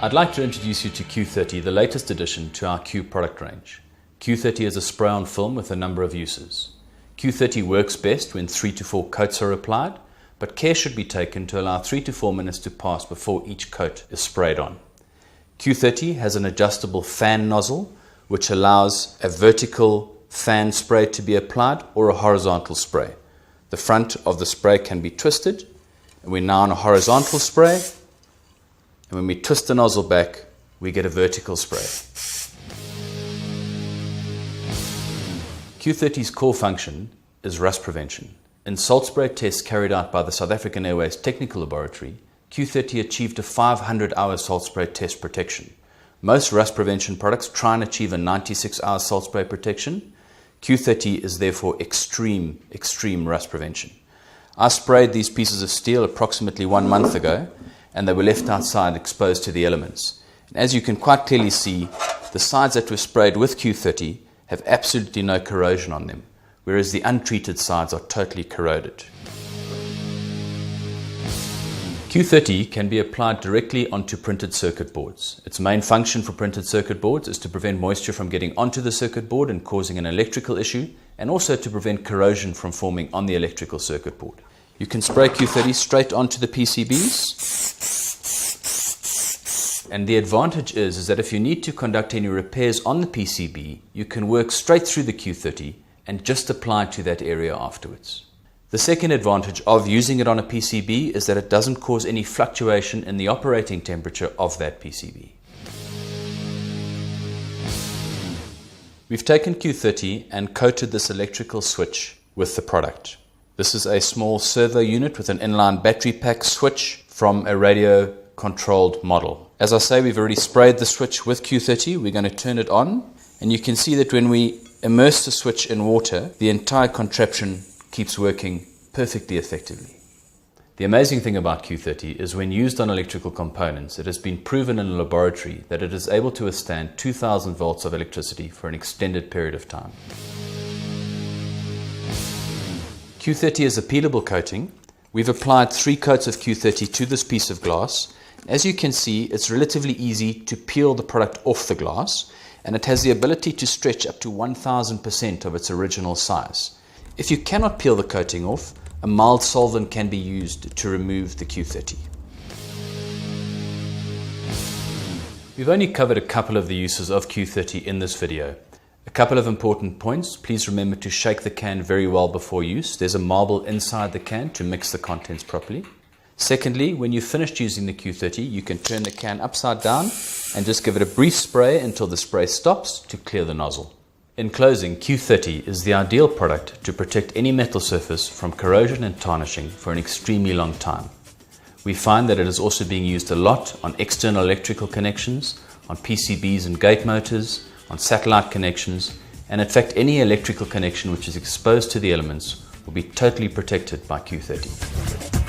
I'd like to introduce you to Q30, the latest addition to our Q product range. Q30 is a spray-on film with a number of uses. Q30 works best when 3 to 4 coats are applied, but care should be taken to allow 3 to 4 minutes to pass before each coat is sprayed on. Q30 has an adjustable fan nozzle, which allows a vertical fan spray to be applied or a horizontal spray. The front of the spray can be twisted, and we're now on a horizontal spray, and when we twist the nozzle back, we get a vertical spray. Q30's core function is rust prevention. In salt spray tests carried out by the South African Airways Technical Laboratory, Q30 achieved a 500-hour salt spray test protection. Most rust prevention products try and achieve a 96-hour salt spray protection. Q30 is therefore extreme rust prevention. I sprayed these pieces of steel approximately 1 month ago, and they were left outside exposed to the elements. And as you can quite clearly see, the sides that were sprayed with Q30 have absolutely no corrosion on them, whereas the untreated sides are totally corroded. Q30 can be applied directly onto printed circuit boards. Its main function for printed circuit boards is to prevent moisture from getting onto the circuit board and causing an electrical issue, and also to prevent corrosion from forming on the electrical circuit board. You can spray Q30 straight onto the PCBs. And the advantage is that if you need to conduct any repairs on the PCB, you can work straight through the Q30 and just apply to that area afterwards. The second advantage of using it on a PCB is that it doesn't cause any fluctuation in the operating temperature of that PCB. We've taken Q30 and coated this electrical switch with the product. This is a small servo unit with an inline battery pack switch from a radio controlled model. As I say, we've already sprayed the switch with Q30. We're going to turn it on, and you can see that when we immerse the switch in water, the entire contraption keeps working perfectly effectively. The amazing thing about Q30 is when used on electrical components, it has been proven in a laboratory that it is able to withstand 2000 volts of electricity for an extended period of time. Q30 is a peelable coating. We've applied 3 coats of Q30 to this piece of glass. As you can see, it's relatively easy to peel the product off the glass, and it has the ability to stretch up to 1000% of its original size. If you cannot peel the coating off, a mild solvent can be used to remove the Q30. We've only covered a couple of the uses of Q30 in this video. A couple of important points. Please remember to shake the can very well before use. There's a marble inside the can to mix the contents properly. Secondly, when you've finished using the Q30, you can turn the can upside down and just give it a brief spray until the spray stops to clear the nozzle. In closing, Q30 is the ideal product to protect any metal surface from corrosion and tarnishing for an extremely long time. We find that it is also being used a lot on external electrical connections, on PCBs and gate motors, on satellite connections, and in fact any electrical connection which is exposed to the elements will be totally protected by Q30.